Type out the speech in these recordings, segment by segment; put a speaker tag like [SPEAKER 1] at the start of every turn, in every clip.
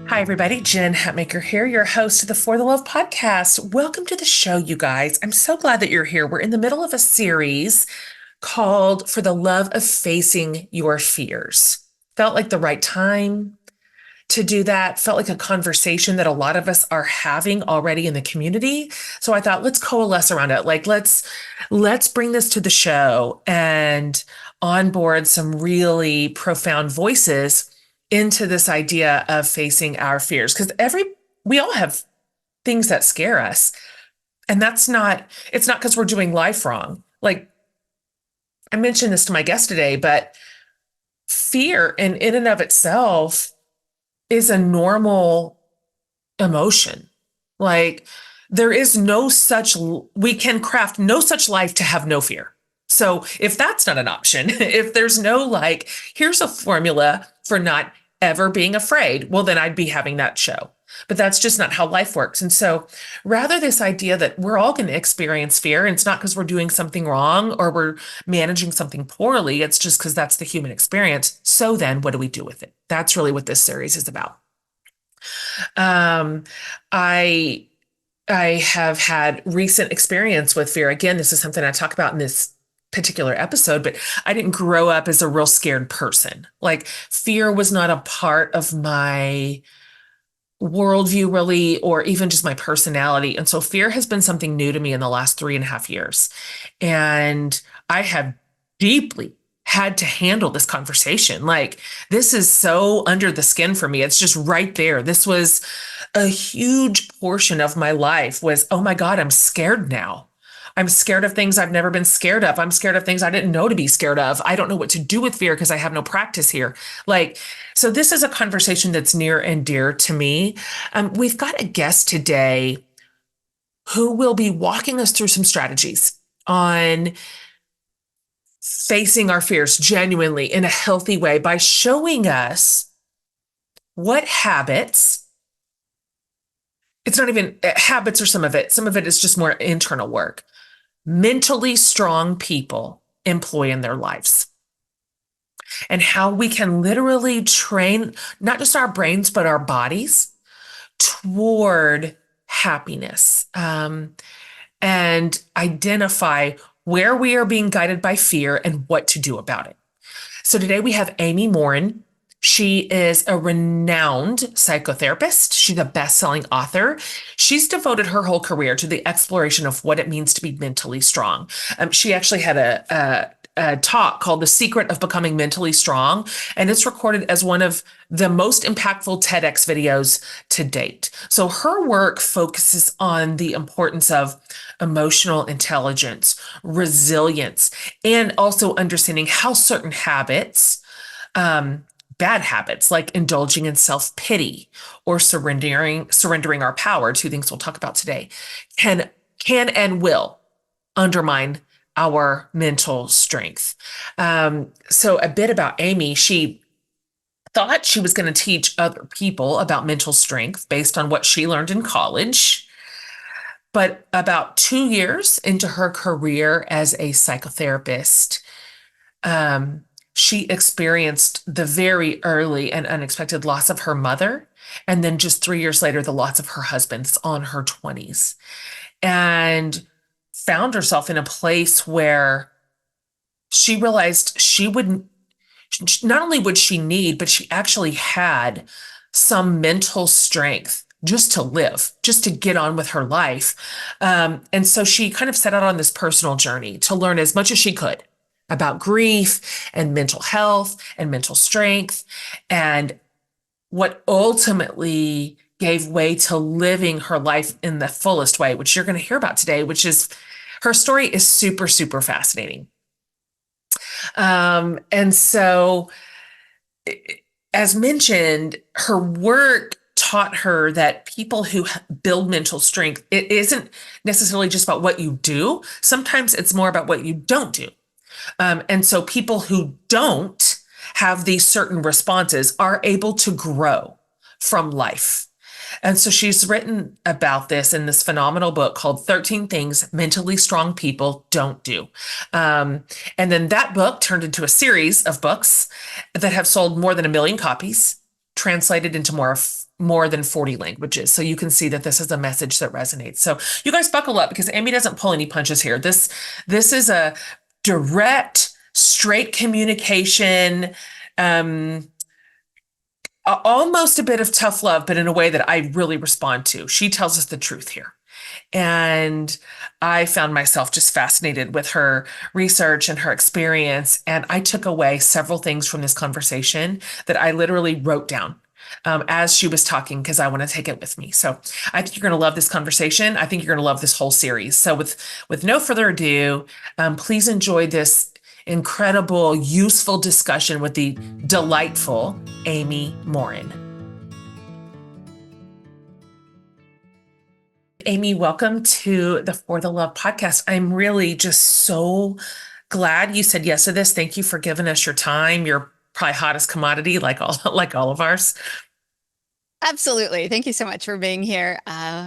[SPEAKER 1] Hi, everybody. Jen Hatmaker here, your host of the For the Love podcast. Welcome to the show, you guys. I'm so glad that you're here. We're in the middle of a series called For the Love of Facing Your Fears. Felt like the right time to do that. Felt like a conversation that a lot of us are having already in the community. So I thought, let's coalesce around it. Let's bring this to the show and onboard some really profound voices into this idea of facing our fears. Because we all have things that scare us. And it's not because we're doing life wrong. Like I mentioned this to my guest today, but fear in and of itself is a normal emotion. Like there is we can craft no such life to have no fear. So if that's not an option, if there's no here's a formula for not ever being afraid, well, then I'd be having that show. But that's just not how life works. And so rather this idea that we're all going to experience fear, and it's not because we're doing something wrong or we're managing something poorly, it's just because that's the human experience. So then what do we do with it? That's really what this series is about. Um, I I have had recent experience with fear. Again, this is something I talk about in this particular episode, but I didn't grow up as a real scared person. Like fear was not a part of my worldview, really, or even just my personality. And so fear has been something new to me in the last 3.5 years. And I have deeply had to handle this conversation. Like, this is so under the skin for me. It's just right there. This was a huge portion of my life was, oh my God, I'm scared now. I'm scared of things I've never been scared of. I'm scared of things I didn't know to be scared of. I don't know what to do with fear because I have no practice here. Like, so this is a conversation that's near and dear to me. We've got a guest today who will be walking us through some strategies on facing our fears genuinely in a healthy way by showing us what habits, it's not even habits or some of it is just more internal work, mentally strong people employ in their lives, and how we can literally train not just our brains, but our bodies toward happiness, and identify where we are being guided by fear and what to do about it. So today we have Amy Morin. She is a renowned psychotherapist. She's a best-selling author. She's devoted her whole career to the exploration of what it means to be mentally strong. She actually had a talk called The Secret of Becoming Mentally Strong, and it's recorded as one of the most impactful TEDx videos to date. So her work focuses on the importance of emotional intelligence, resilience, and also understanding how certain habits, bad habits like indulging in self-pity or surrendering our power, two things we'll talk about today, can and will undermine our mental strength. So a bit about Amy, she thought she was going to teach other people about mental strength based on what she learned in college. But about 2 years into her career as a psychotherapist, she experienced the very early and unexpected loss of her mother. And then just 3 years later, the loss of her husband on her 20s. And found herself in a place where she realized not only would she need, but she actually had some mental strength just to live, just to get on with her life. And so she kind of set out on this personal journey to learn as much as she could about grief and mental health and mental strength, and what ultimately gave way to living her life in the fullest way, which you're going to hear about today, which is her story is super, super fascinating. And so, as mentioned, her work taught her that people who build mental strength, it isn't necessarily just about what you do. Sometimes it's more about what you don't do. And so people who don't have these certain responses are able to grow from life. And so she's written about this in this phenomenal book called 13 Things Mentally Strong People Don't Do. And then that book turned into a series of books that have sold more than 1 million copies, translated into more more than 40 languages. So you can see that this is a message that resonates. So you guys buckle up because Amy doesn't pull any punches here. This is a direct, straight communication, um, almost a bit of tough love, but in a way that I really respond to. She tells us the truth here. And I found myself just fascinated with her research and her experience. And I took away several things from this conversation that I literally wrote down as she was talking because I want to take it with me. So I think you're going to love this conversation. I think you're going to love this whole series. So with no further ado, please enjoy this incredible, useful discussion with the delightful Amy Morin. Amy, welcome to the For the Love podcast. I'm really just so glad you said yes to this. Thank you for giving us your time. Your probably hottest commodity, like all of ours.
[SPEAKER 2] Absolutely. Thank you so much for being here.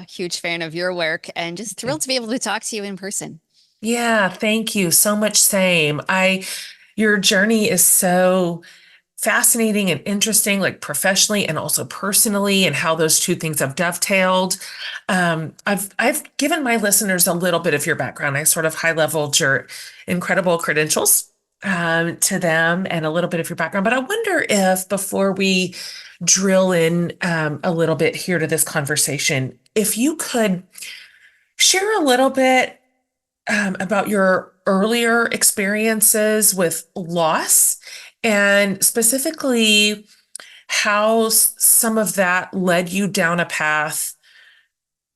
[SPEAKER 2] Huge fan of your work and just thrilled to be able to talk to you in person.
[SPEAKER 1] Yeah, thank you so much. Same. Your journey is so fascinating and interesting, like professionally and also personally, and how those two things have dovetailed. I've given my listeners a little bit of your background. I sort of high leveled your incredible credentials to them and a little bit of your background. But I wonder if before we drill in a little bit here to this conversation, if you could share a little bit about your earlier experiences with loss and specifically how some of that led you down a path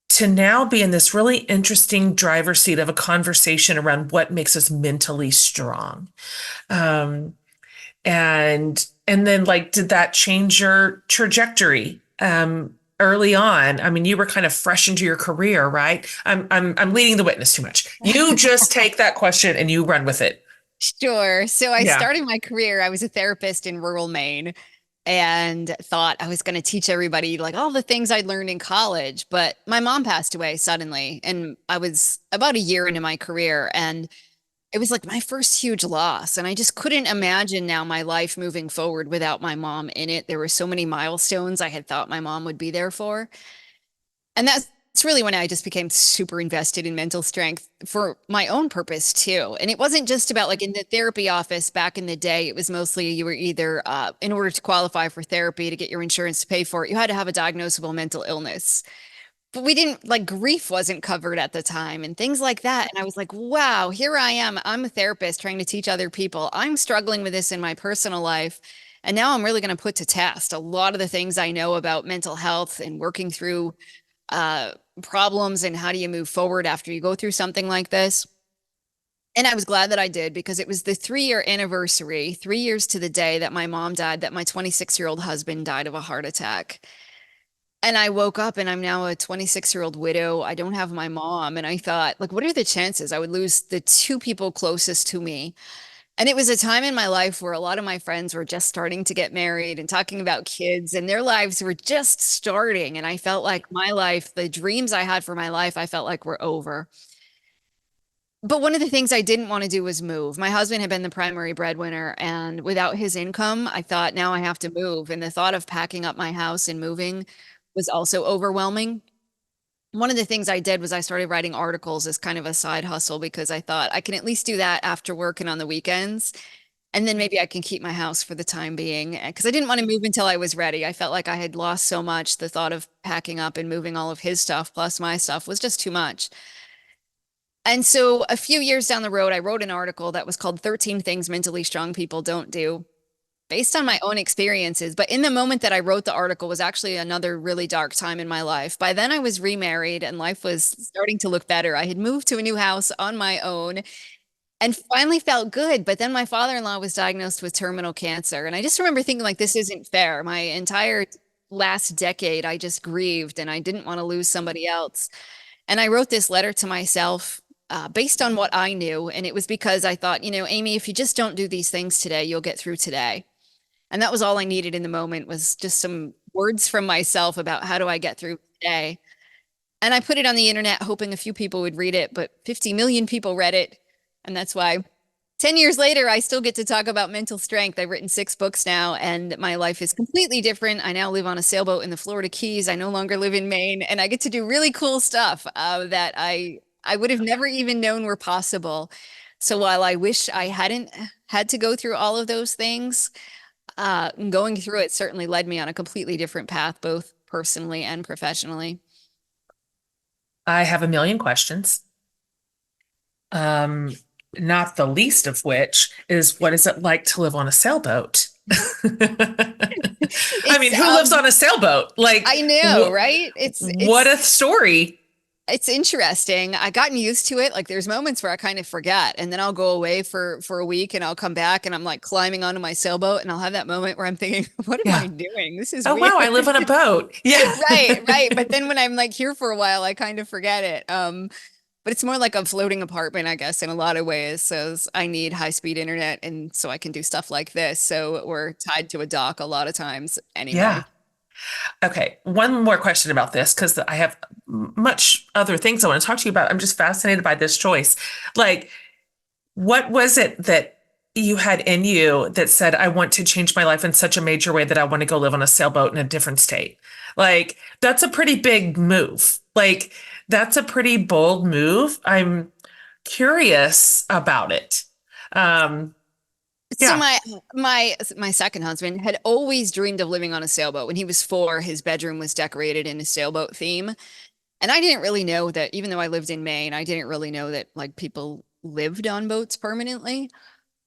[SPEAKER 1] to now be in this really interesting driver's seat of a conversation around what makes us mentally strong. Um, and then like, did that change your trajectory? Early on, I mean, you were kind of fresh into your career, right? I'm leading the witness too much. You just take that question and you run with it.
[SPEAKER 2] Sure. So I
[SPEAKER 1] Yeah.
[SPEAKER 2] started my career, I was a therapist in rural Maine and thought I was going to teach everybody like all the things I'd learned in college. But my mom passed away suddenly, and I was about a year into my career, and it was like my first huge loss. And I just couldn't imagine now my life moving forward without my mom in it. There were so many milestones I had thought my mom would be there for. And that's really when I just became super invested in mental strength for my own purpose too. And it wasn't just about like in the therapy office back in the day, it was mostly you were either, in order to qualify for therapy to get your insurance to pay for it, you had to have a diagnosable mental illness. But we didn't like grief wasn't covered at the time and things like that. And I was like, wow, here I am. I'm a therapist trying to teach other people. I'm struggling with this in my personal life. And now I'm really going to put to test a lot of the things I know about mental health and working through uh, problems and how do you move forward after you go through something like this. And I was glad that I did because it was the 3 year anniversary, 3 years to the day that my mom died, that my 26-year-old husband died of a heart attack. And I woke up and I'm now a 26-year-old widow. I don't have my mom. And I thought, like, what are the chances I would lose the two people closest to me? And it was a time in my life where a lot of my friends were just starting to get married and talking about kids, and their lives were just starting. And I felt like my life, the dreams I had for my life, I felt like were over. But one of the things I didn't want to do was move. My husband had been the primary breadwinner, and without his income, I thought now I have to move. And the thought of packing up my house and moving was also overwhelming. One of the things I did was I started writing articles as kind of a side hustle because I thought I can at least do that after work and on the weekends. And then maybe I can keep my house for the time being because I didn't want to move until I was ready. I felt like I had lost so much. The thought of packing up and moving all of his stuff plus my stuff was just too much. And so a few years down the road, I wrote an article that was called 13 Things Mentally Strong People Don't Do, based on my own experiences. But in the moment that I wrote the article was actually another really dark time in my life. By then I was remarried and life was starting to look better. I had moved to a new house on my own and finally felt good. But then my father-in-law was diagnosed with terminal cancer. And I just remember thinking like, this isn't fair. My entire last decade, I just grieved and I didn't want to lose somebody else. And I wrote this letter to myself based on what I knew. And it was because I thought, Amy, if you just don't do these things today, you'll get through today. And that was all I needed in the moment was just some words from myself about how do I get through today. And I put it on the internet hoping a few people would read it, but 50 million people read it. And that's why 10 years later, I still get to talk about mental strength. I've written 6 books now, and my life is completely different. I now live on a sailboat in the Florida Keys. I no longer live in Maine, and I get to do really cool stuff that I would have never even known were possible. So while I wish I hadn't had to go through all of those things, going through it certainly led me on a completely different path, both personally and professionally.
[SPEAKER 1] I have a million questions. Um, Not the least of which is what is it like to live on a sailboat? I
[SPEAKER 2] It's
[SPEAKER 1] mean, who lives on a sailboat? Like,
[SPEAKER 2] I know, right?
[SPEAKER 1] what a story.
[SPEAKER 2] It's interesting. I gotten used to it. Like there's moments where I kind of forget, and then I'll go away for a week and I'll come back and I'm like climbing onto my sailboat and I'll have that moment where I'm thinking, what am
[SPEAKER 1] Yeah.
[SPEAKER 2] I doing? This is
[SPEAKER 1] Oh,
[SPEAKER 2] weird.
[SPEAKER 1] wow, I live on a boat. Yeah.
[SPEAKER 2] Right, right. But then when I'm like here for a while, I kind of forget it. But it's more like a floating apartment, I guess, in a lot of ways. So I need high speed internet and so I can do stuff like this. So we're tied to a dock a lot of times
[SPEAKER 1] Yeah.
[SPEAKER 2] anyway.
[SPEAKER 1] Okay. One more question about this because I have much other things I want to talk to you about. I'm just fascinated by this choice. Like, what was it that you had in you that said, I want to change my life in such a major way that I want to go live on a sailboat in a different state? Like, that's a pretty big move. Like, that's a pretty bold move. I'm curious about it. Um,
[SPEAKER 2] So
[SPEAKER 1] yeah.
[SPEAKER 2] my second husband had always dreamed of living on a sailboat. When he was 4, his bedroom was decorated in a sailboat theme. And I didn't really know that, even though I lived in Maine, I didn't really know that like people lived on boats permanently.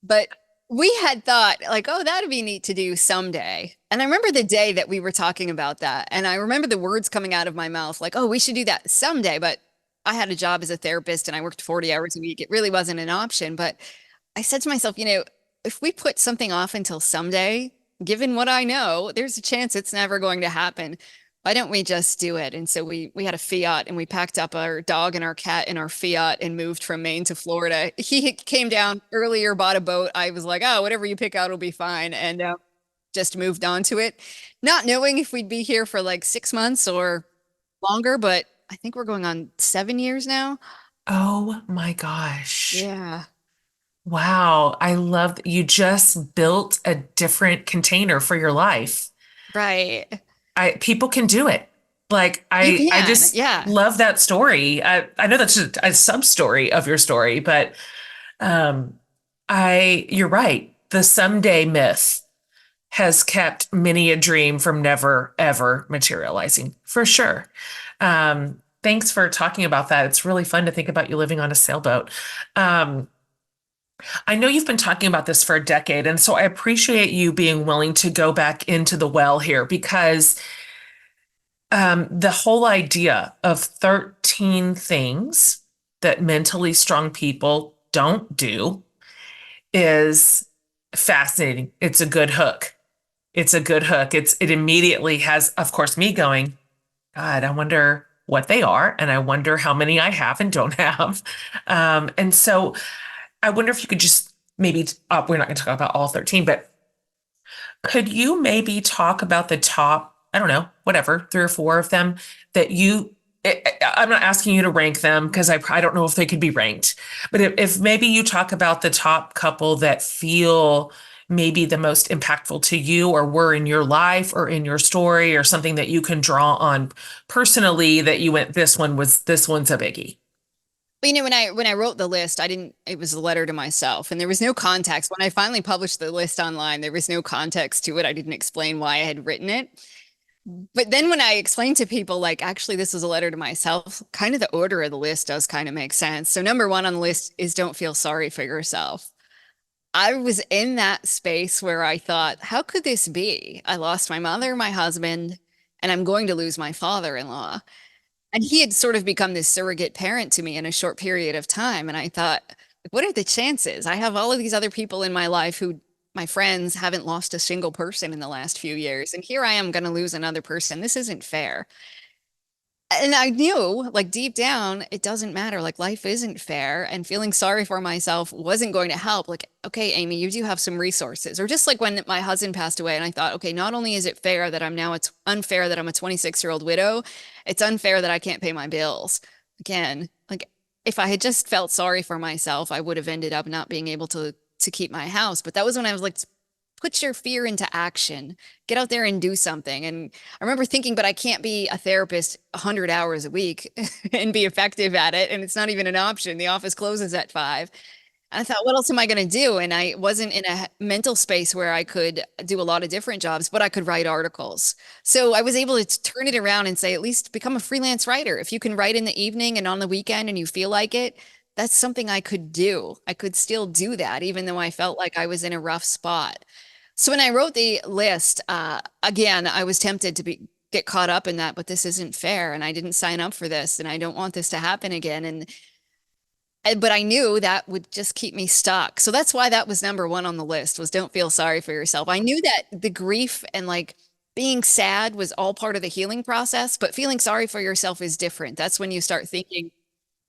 [SPEAKER 2] But we had thought like, oh, that'd be neat to do someday. And I remember the day that we were talking about that. And I remember the words coming out of my mouth like, oh, we should do that someday. But I had a job as a therapist and I worked 40 hours a week. It really wasn't an option. But I said to myself, if we put something off until someday, given what I know, there's a chance it's never going to happen. Why don't we just do it? And so we had a Fiat and we packed up our dog and our cat in our Fiat and moved from Maine to Florida. He came down earlier, bought a boat. I was like, oh, whatever you pick out will be fine. And just moved on to it, not knowing if we'd be here for like 6 months or longer, but I think we're going on 7 years now.
[SPEAKER 1] Oh my gosh.
[SPEAKER 2] Yeah.
[SPEAKER 1] Wow. I love that you just built a different container for your life.
[SPEAKER 2] Right.
[SPEAKER 1] People can do it. Like
[SPEAKER 2] You
[SPEAKER 1] I
[SPEAKER 2] can.
[SPEAKER 1] just
[SPEAKER 2] Yeah.
[SPEAKER 1] love that story. I know that's just a sub story of your story, but um you're right. The someday myth has kept many a dream from never ever materializing for sure. Thanks for talking about that. It's really fun to think about you living on a sailboat. Um, I know you've been talking about this for a decade, and so I appreciate you being willing to go back into the well here because the whole idea of 13 things that mentally strong people don't do is fascinating. It's a good hook. It's a good hook. It immediately has, of course, me going, God, I wonder what they are, and I wonder how many I have and don't have. And so I wonder if you could just maybe, we're not going to talk about all 13, but could you maybe talk about the top, I don't know, whatever, 3 or 4 of them that I'm not asking you to rank them because I don't know if they could be ranked, but if maybe you talk about the top couple that feel maybe the most impactful to you or were in your life or in your story or something that you can draw on personally that you went, this one's a biggie.
[SPEAKER 2] But when I wrote the list, I didn't it was a letter to myself and there was no context. When I finally published the list online, there was no context to it. I didn't explain why I had written it. But then when I explained to people like actually this is a letter to myself, kind of the order of the list does kind of make sense. So number 1 on the list is don't feel sorry for yourself. I was in that space where I thought, how could this be? I lost my mother, my husband, and I'm going to lose my father-in-law. And he had sort of become this surrogate parent to me in a short period of time. And I thought, what are the chances? I have all of these other people in my life who, my friends, haven't lost a single person in the last few years. And here I am going to lose another person. This isn't fair. And I knew, like deep down, it doesn't matter. Like life isn't fair. And feeling sorry for myself wasn't going to help. Like, okay, Amy, you do have some resources. Or just like when my husband passed away, and I thought, okay, not only is it fair that it's unfair that I'm a 26-year-old widow, it's unfair that I can't pay my bills. Again, like if I had just felt sorry for myself, I would have ended up not being able to to keep my house. But that was when I was like, put your fear into action, get out there and do something. And I remember thinking, but I can't be a therapist 100 hours a week and be effective at it. And it's not even an option. The office closes at 5. I thought, what else am I going to do? And I wasn't in a mental space where I could do a lot of different jobs, but I could write articles. So I was able to turn it around and say, at least become a freelance writer. If you can write in the evening and on the weekend and you feel like it, that's something I could do. I could still do that, even though I felt like I was in a rough spot. So when I wrote the list, again, I was tempted to get caught up in that, but this isn't fair. And I didn't sign up for this and I don't want this to happen again. But I knew that would just keep me stuck. So that's why that was number one on the list was don't feel sorry for yourself. I knew that the grief and like being sad was all part of the healing process, but feeling sorry for yourself is different. That's when you start thinking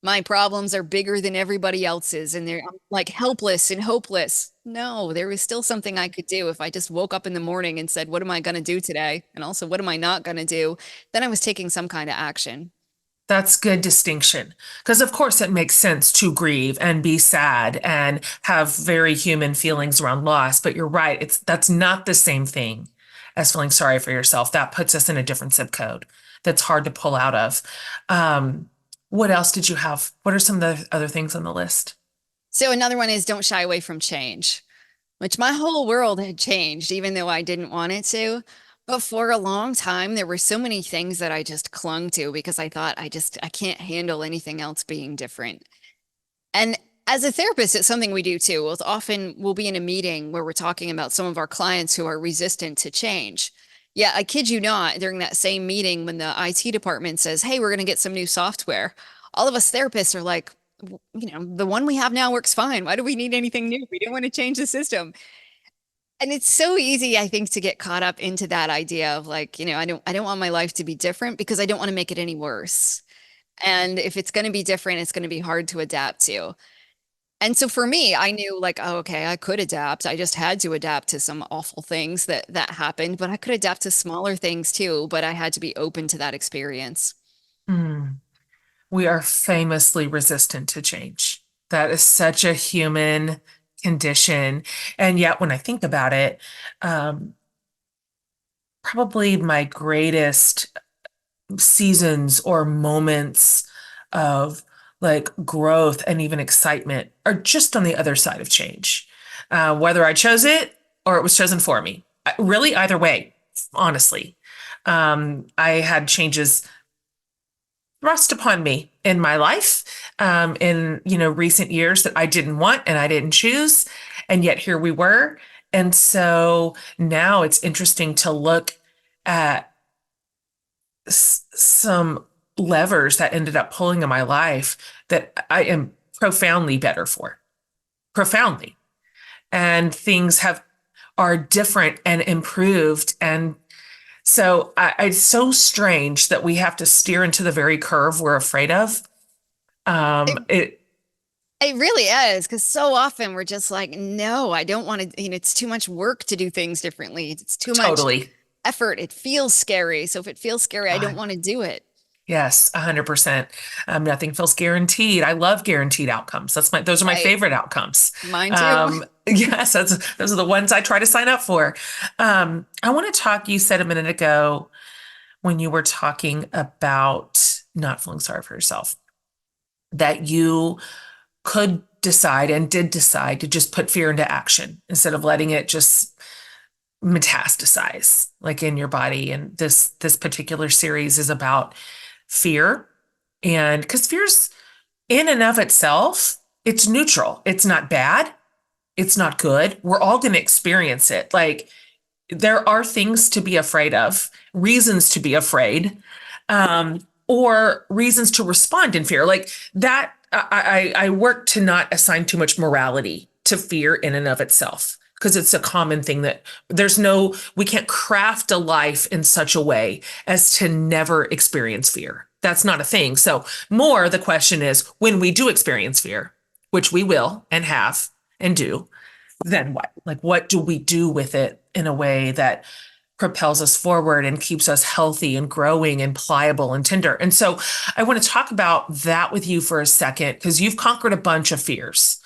[SPEAKER 2] my problems are bigger than everybody else's and they're like helpless and hopeless. No, there was still something I could do if I just woke up in the morning and said, what am I going to do today? And also, what am I not going to do? Then I was taking some kind of action.
[SPEAKER 1] That's good distinction. Because of course it makes sense to grieve and be sad and have very human feelings around loss, but you're right, that's not the same thing as feeling sorry for yourself. That puts us in a different zip code that's hard to pull out of. What else did you have? What are some of the other things on the list?
[SPEAKER 2] So another one is don't shy away from change, which my whole world had changed, even though I didn't want it to. But for a long time, there were so many things that I just clung to because I thought I can't handle anything else being different. And as a therapist, it's something we do too. We'll be in a meeting where we're talking about some of our clients who are resistant to change. Yeah, I kid you not, during that same meeting when the IT department says, hey, we're going to get some new software, all of us therapists are like, the one we have now works fine. Why do we need anything new? We don't want to change the system. And it's so easy, I think, to get caught up into that idea of like, I don't want my life to be different because I don't want to make it any worse. And if it's going to be different, it's going to be hard to adapt to. And so for me, I knew like, oh, okay, I could adapt. I just had to adapt to some awful things that happened, but I could adapt to smaller things too, but I had to be open to that experience.
[SPEAKER 1] Hmm. We are famously resistant to change. That is such a human condition. And yet, when I think about it, um, probably my greatest seasons or moments of like growth and even excitement are just on the other side of change. Whether I chose it or it was chosen for me. Really, either way, honestly. I had changes thrust upon me in my life in recent years that I didn't want and I didn't choose, and yet here we were. And so now it's interesting to look at some levers that ended up pulling in my life that I am profoundly better for, profoundly. And things are different and improved. And so it's so strange that we have to steer into the very curve we're afraid of.
[SPEAKER 2] It,
[SPEAKER 1] It
[SPEAKER 2] it really is because so often we're just like, no, I don't want to, it's too much work to do things differently. It's too much
[SPEAKER 1] totally.
[SPEAKER 2] effort. It feels scary. So if it feels scary, I
[SPEAKER 1] Uh,
[SPEAKER 2] don't want to do it.
[SPEAKER 1] yes, 100%. Nothing feels guaranteed. I love guaranteed outcomes. Those are my
[SPEAKER 2] Right.
[SPEAKER 1] favorite outcomes.
[SPEAKER 2] Mine too.
[SPEAKER 1] Yes, those are the ones I try to sign up for. I want to talk, you said a minute ago when you were talking about not feeling sorry for yourself, that you could decide and did decide to just put fear into action instead of letting it just metastasize like in your body. And this particular series is about fear. And because fear's in and of itself, it's neutral. It's not bad. It's not good. We're all going to experience it. Like there are things to be afraid of, reasons to be afraid, or reasons to respond in fear. Like that, I work to not assign too much morality to fear in and of itself, because it's a common thing that we can't craft a life in such a way as to never experience fear. That's not a thing. So more the question is when we do experience fear, which we will and have and do, then what? Like, what do we do with it in a way that propels us forward and keeps us healthy and growing and pliable and tender? And so I want to talk about that with you for a second, because you've conquered a bunch of fears.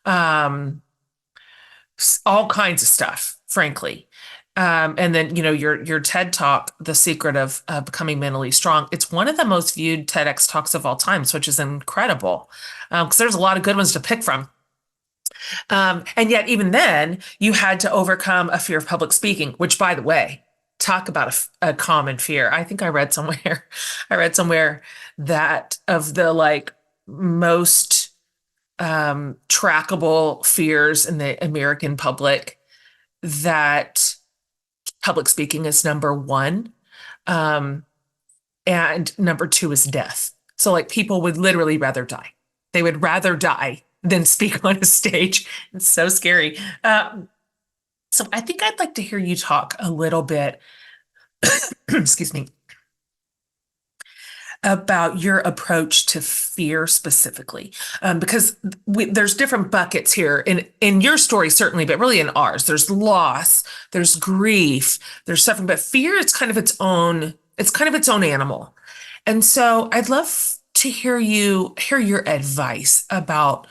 [SPEAKER 1] Um, all kinds of stuff, frankly. And then, your TED talk, The Secret of Becoming Mentally Strong, it's one of the most viewed TEDx talks of all times, which is incredible. Because there's a lot of good ones to pick from. And yet, even then, you had to overcome a fear of public speaking, which, by the way, talk about a common fear. I think I read somewhere, I read somewhere that of the like most trackable fears in the American public, that public speaking is number one. Um, and number two is death. So, like, people would literally rather die. They would rather die than speak on a stage. It's so scary. So, I think I'd like to hear you talk a little bit, excuse me, about your approach to fear specifically, because there's different buckets here in your story, certainly, but really in ours. There's loss, there's grief, there's suffering, but fear is kind of its own. It's kind of its own animal. And so I'd love to hear your advice about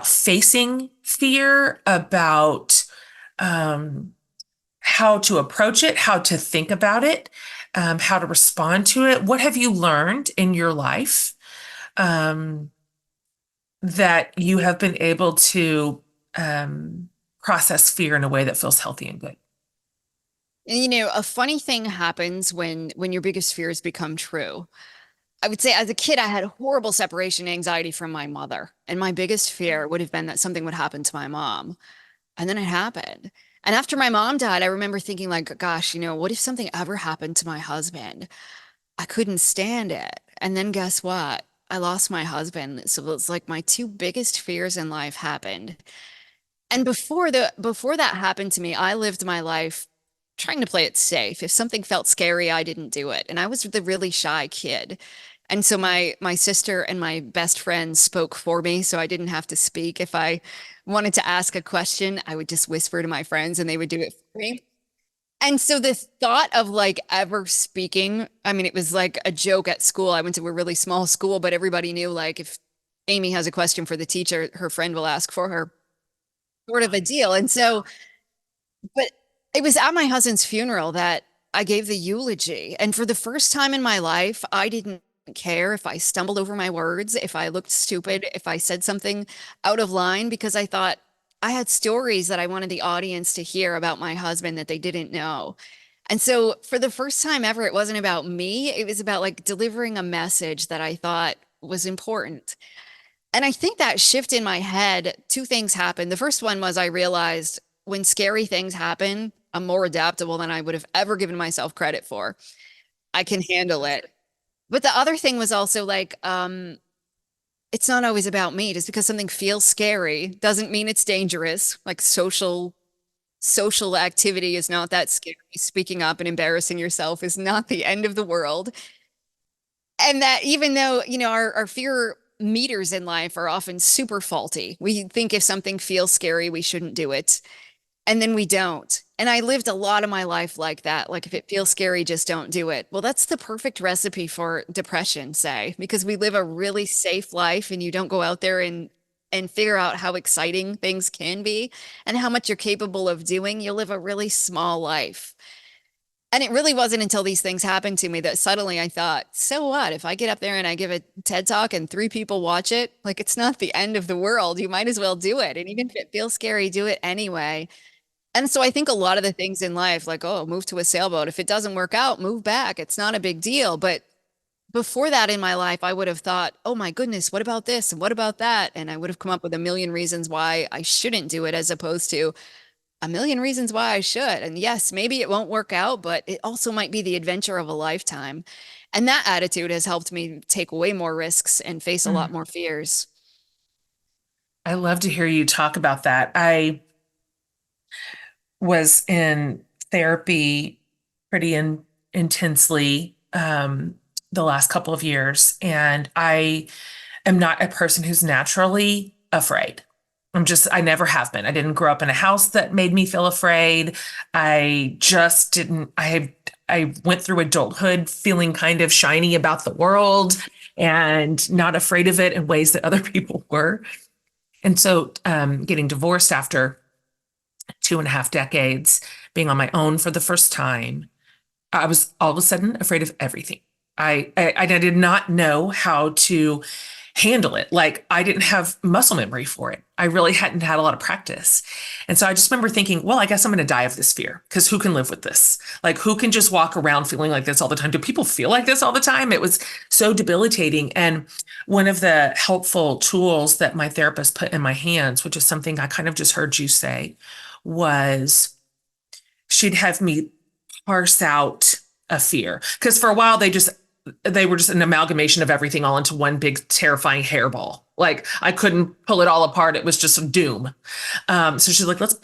[SPEAKER 1] facing fear, about um, how to approach it, how to think about it, how to respond to it. What have you learned in your life um, that you have been able to process fear in a way that feels healthy and good?
[SPEAKER 2] And, a funny thing happens when your biggest fears become true. I would say as a kid, I had horrible separation anxiety from my mother. And my biggest fear would have been that something would happen to my mom. And then it happened. And after my mom died, I remember thinking like, gosh, what if something ever happened to my husband? I couldn't stand it. And then guess what? I lost my husband. So it's like my two biggest fears in life happened. And before that happened to me, I lived my life trying to play it safe. If something felt scary, I didn't do it. And I was the really shy kid. And so my sister and my best friend spoke for me, so I didn't have to speak. If I wanted to ask a question, I would just whisper to my friends and they would do it for me. And so the thought of like ever speaking, I mean, it was like a joke at school. I went to a really small school, but everybody knew like if Amy has a question for the teacher, her friend will ask for her, sort of a deal. And so, but it was at my husband's funeral that I gave the eulogy. And for the first time in my life, I didn't care if I stumbled over my words, if I looked stupid, if I said something out of line, because I thought I had stories that I wanted the audience to hear about my husband that they didn't know. And so for the first time ever, it wasn't about me. It was about like delivering a message that I thought was important. And I think that shift in my head, two things happened. The first one was I realized when scary things happen, I'm more adaptable than I would have ever given myself credit for. I can handle it. But the other thing was also like, it's not always about me. Just because something feels scary doesn't mean it's dangerous. Like social activity is not that scary. Speaking up and embarrassing yourself is not the end of the world. And that even though, our fear meters in life are often super faulty. We think if something feels scary, we shouldn't do it. And then we don't. And I lived a lot of my life like that. Like if it feels scary, just don't do it. Well, that's the perfect recipe for depression, say, because we live a really safe life and you don't go out there and figure out how exciting things can be and how much you're capable of doing. You live a really small life. And it really wasn't until these things happened to me that suddenly I thought, so what? If I get up there and I give a TED talk and three people watch it, like it's not the end of the world. You might as well do it. And even if it feels scary, do it anyway. And so I think a lot of the things in life, like, oh, move to a sailboat. If it doesn't work out, move back. It's not a big deal. But before that in my life, I would have thought, oh my goodness, what about this? And what about that? And I would have come up with a million reasons why I shouldn't do it, as opposed to a million reasons why I should. And yes, maybe it won't work out, but it also might be the adventure of a lifetime. And that attitude has helped me take way more risks and face a lot
[SPEAKER 1] Mm.
[SPEAKER 2] more fears.
[SPEAKER 1] I love to hear you talk about that. I was in therapy pretty intensely the last couple of years, and I am not a person who's naturally afraid. I never have been. I didn't grow up in a house that made me feel afraid. I just didn't, I went through adulthood feeling kind of shiny about the world and not afraid of it in ways that other people were. And so, getting divorced after 2.5 decades, being on my own for the first time, I was all of a sudden afraid of everything. I did not know how to handle it. Like I didn't have muscle memory for it. I really hadn't had a lot of practice. And so I just remember thinking, well, I guess I'm going to die of this fear because who can live with this? Like who can just walk around feeling like this all the time? Do people feel like this all the time? It was so debilitating. And one of the helpful tools that my therapist put in my hands, which is something I kind of just heard you say, was she'd have me parse out a fear. Because for a while they were just an amalgamation of everything all into one big terrifying hairball. Like I couldn't pull it all apart. It was just doom. So she's like, let's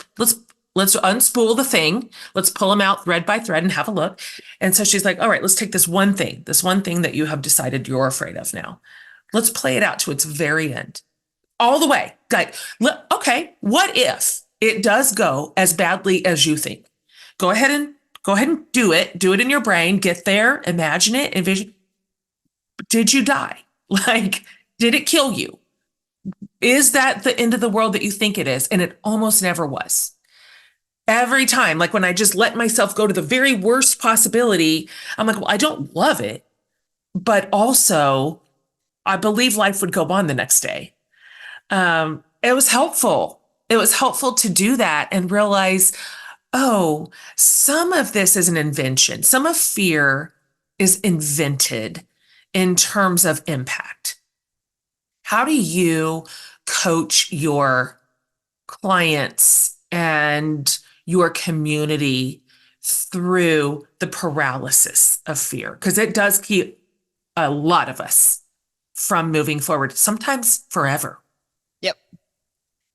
[SPEAKER 1] unspool the thing. Let's pull them out thread by thread and have a look. And so she's like, all right, let's take this one thing that you have decided you're afraid of now. Let's play it out to its very end, all the way. Like, okay, what if it does go as badly as you think? Go ahead and Go ahead and do it. Do it in your brain. Get there, imagine it, envision. Did you die? Like, did it kill you? Is that the end of the world that you think it is? And it almost never was. Every time, like when I just let myself go to the very worst possibility, I'm like, well, I don't love it, but also I believe life would go on the next day. It was helpful. It was helpful to do that and realize, oh, some of this is an invention. Some of fear is invented in terms of impact. How do you coach your clients and your community through the paralysis of fear? Because it does keep a lot of us from moving forward, sometimes forever.
[SPEAKER 2] Yep.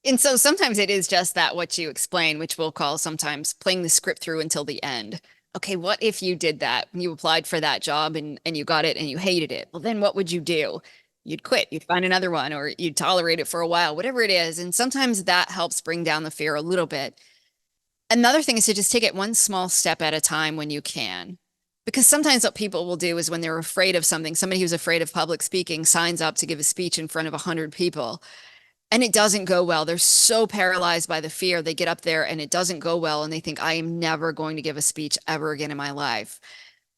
[SPEAKER 2] And so sometimes it is just that what you explain, which we'll call sometimes playing the script through until the end. Okay, what if you did that? You applied for that job and you got it and you hated it. Well, then what would you do? You'd quit, you'd find another one, or you'd tolerate it for a while, whatever it is. And sometimes that helps bring down the fear a little bit. Another thing is to just take it one small step at a time when you can. Because sometimes what people will do is when they're afraid of something, somebody who's afraid of public speaking signs up to give a speech in front of 100 people and it doesn't go well. They're so paralyzed by the fear. They get up there and it doesn't go well. And they think, I am never going to give a speech ever again in my life.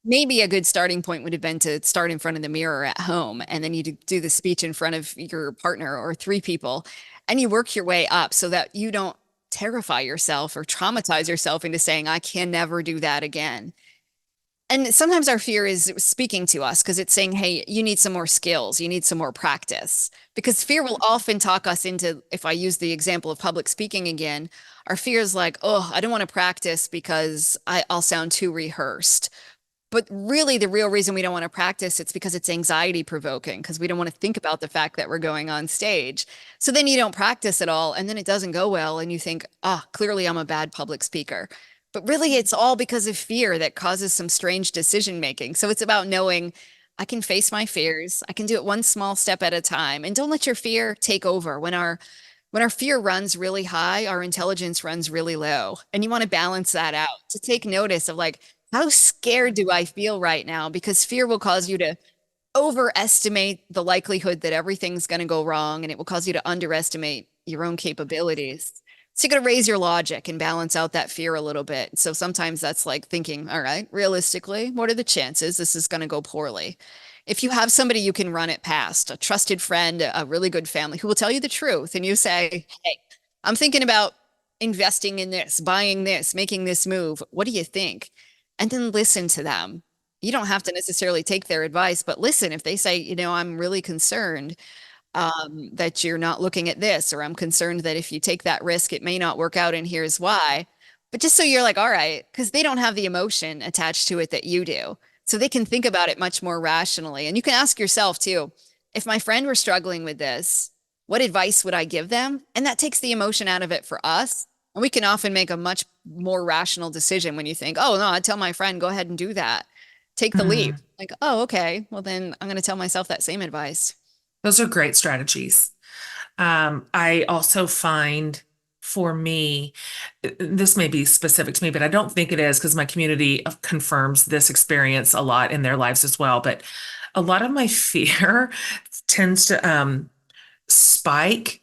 [SPEAKER 2] Maybe a good starting point would have been to start in front of the mirror at home. And then you do the speech in front of your partner or three people. And you work your way up so that you don't terrify yourself or traumatize yourself into saying, I can never do that again. And sometimes our fear is speaking to us because it's saying, hey, you need some more skills, you need some more practice. Because fear will often talk us into, if I use the example of public speaking again, our fear is like, oh, I don't want to practice because I'll sound too rehearsed. But really, the real reason we don't want to practice, it's because it's anxiety provoking, because we don't want to think about the fact that we're going on stage. So then you don't practice at all, and then it doesn't go well, and you think, ah, clearly I'm a bad public speaker. But really, it's all because of fear that causes some strange decision making. So it's about knowing I can face my fears. I can do it one small step at a time. And don't let your fear take over. When our fear runs really high, our intelligence runs really low. And you want to balance that out to take notice of like, how scared do I feel right now? Because fear will cause you to overestimate the likelihood that everything's going to go wrong, and it will cause you to underestimate your own capabilities. So you got to raise your logic and balance out that fear a little bit. So sometimes that's like thinking, all right, realistically, what are the chances this is going to go poorly? If you have somebody you can run it past, a trusted friend, a really good family who will tell you the truth, and you say, hey, I'm thinking about investing in this, buying this, making this move. What do you think? And then listen to them. You don't have to necessarily take their advice, but listen. If they say, I'm really concerned that you're not looking at this, or I'm concerned that if you take that risk, it may not work out, and here's why. But just so you're like, all right, because they don't have the emotion attached to it that you do. So they can think about it much more rationally. And you can ask yourself too, if my friend were struggling with this, what advice would I give them? And that takes the emotion out of it for us. And we can often make a much more rational decision when you think, oh, no, I'd tell my friend, go ahead and do that. Take the leap.
[SPEAKER 1] Mm.
[SPEAKER 2] Like, oh, okay. Well, then I'm going to tell myself that same advice.
[SPEAKER 1] Those are great strategies. I also find for me, this may be specific to me, but I don't think it is because my community confirms this experience a lot in their lives as well. But a lot of my fear tends to spike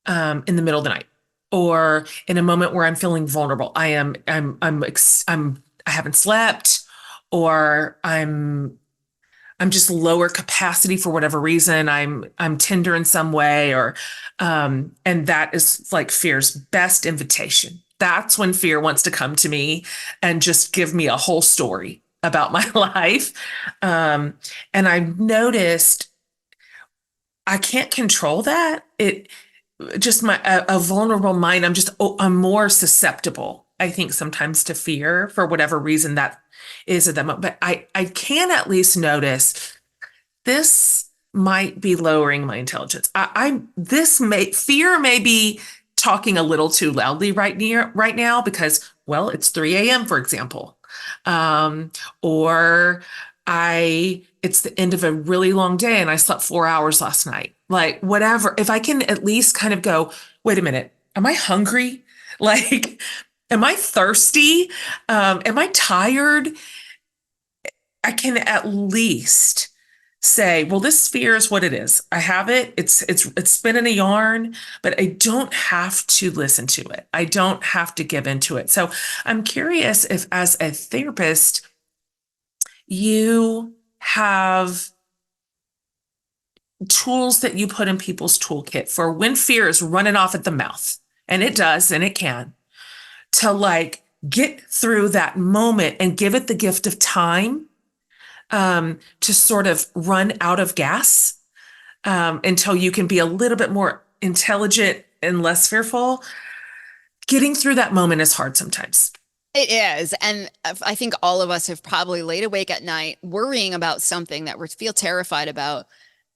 [SPEAKER 1] in the middle of the night, or in a moment where I'm feeling vulnerable. I haven't slept, or I'm just lower capacity for whatever reason. I'm tender in some way, or and that is like fear's best invitation. That's when fear wants to come to me and just give me a whole story about my life. Um, and I've noticed I can't control that. It just a vulnerable mind. I'm more susceptible, I think, sometimes to fear for whatever reason that is at the moment. But I can at least notice this might be lowering my intelligence. Fear may be talking a little too loudly right now because, well, it's 3 a.m., for example. Um, or it's the end of a really long day and I slept 4 hours last night. Like, whatever. If I can at least kind of go, wait a minute, am I hungry? Like, am I thirsty? Am I tired? I can at least say, well, this fear is what it is. I have it. It's spinning a yarn, but I don't have to listen to it. I don't have to give into it. So I'm curious if, as a therapist, you have tools that you put in people's toolkit for when fear is running off at the mouth, and it does, and it can, to like get through that moment and give it the gift of time, to sort of run out of gas, until you can be a little bit more intelligent and less fearful. Getting through that moment is hard sometimes.
[SPEAKER 2] It is. And I think all of us have probably laid awake at night worrying about something that we feel terrified about.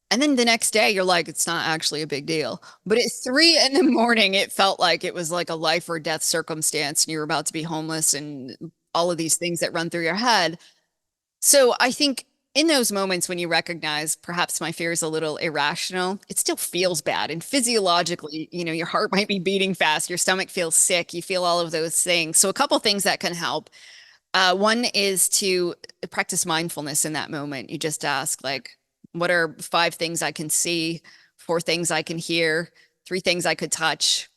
[SPEAKER 2] And then the next day, you're like, it's not actually a big deal. But at 3 in the morning, it felt like it was like a life or death circumstance, and you were about to be homeless and all of these things that run through your head. So I think in those moments when you recognize perhaps my fear is a little irrational, it still feels bad. And physiologically, your heart might be beating fast, your stomach feels sick, you feel all of those things. So a couple things that can help. One is to practice mindfulness in that moment. You just ask, like, what are 5 things I can see, 4 things I can hear, 3 things I could touch,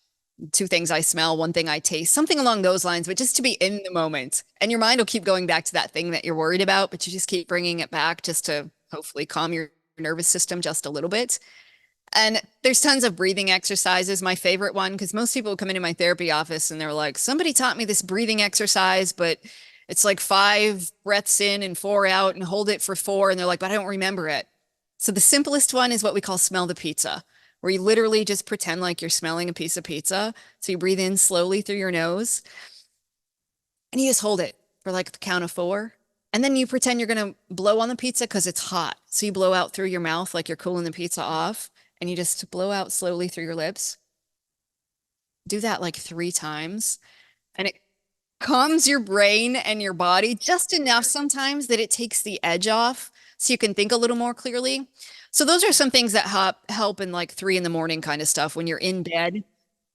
[SPEAKER 2] 2 things I smell, 1 thing I taste, something along those lines, but just to be in the moment. And your mind will keep going back to that thing that you're worried about, but you just keep bringing it back just to hopefully calm your nervous system just a little bit. And there's tons of breathing exercises. My favorite one, because most people come into my therapy office and they're like, somebody taught me this breathing exercise, but it's like 5 breaths in and 4 out and hold it for 4. And they're like, but I don't remember it. So the simplest one is what we call smell the pizza, where you literally just pretend like you're smelling a piece of pizza. So you breathe in slowly through your nose and you just hold it for like the count of 4. And then you pretend you're going to blow on the pizza because it's hot. So you blow out through your mouth like you're cooling the pizza off, and you just blow out slowly through your lips. Do that like 3 times. And it calms your brain and your body just enough sometimes that it takes the edge off so you can think a little more clearly. So those are some things that help in like 3 in the morning kind of stuff when you're in bed.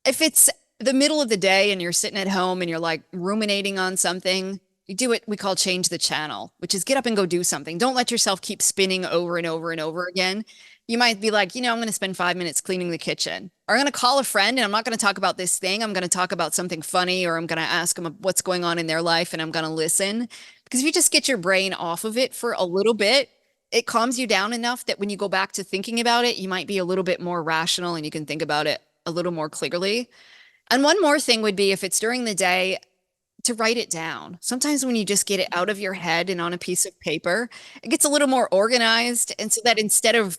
[SPEAKER 2] If it's the middle of the day and you're sitting at home and you're like ruminating on something, you do what we call change the channel, which is get up and go do something. Don't let yourself keep spinning over and over and over again. You might be like, I'm going to spend 5 minutes cleaning the kitchen. Or I'm going to call a friend and I'm not going to talk about this thing. I'm going to talk about something funny, or I'm going to ask them what's going on in their life and I'm going to listen. Because if you just get your brain off of it for a little bit, it calms you down enough that when you go back to thinking about it, you might be a little bit more rational and you can think about it a little more clearly. And one more thing would be, if it's during the day, to write it down. Sometimes when you just get it out of your head and on a piece of paper, it gets a little more organized. And so that instead of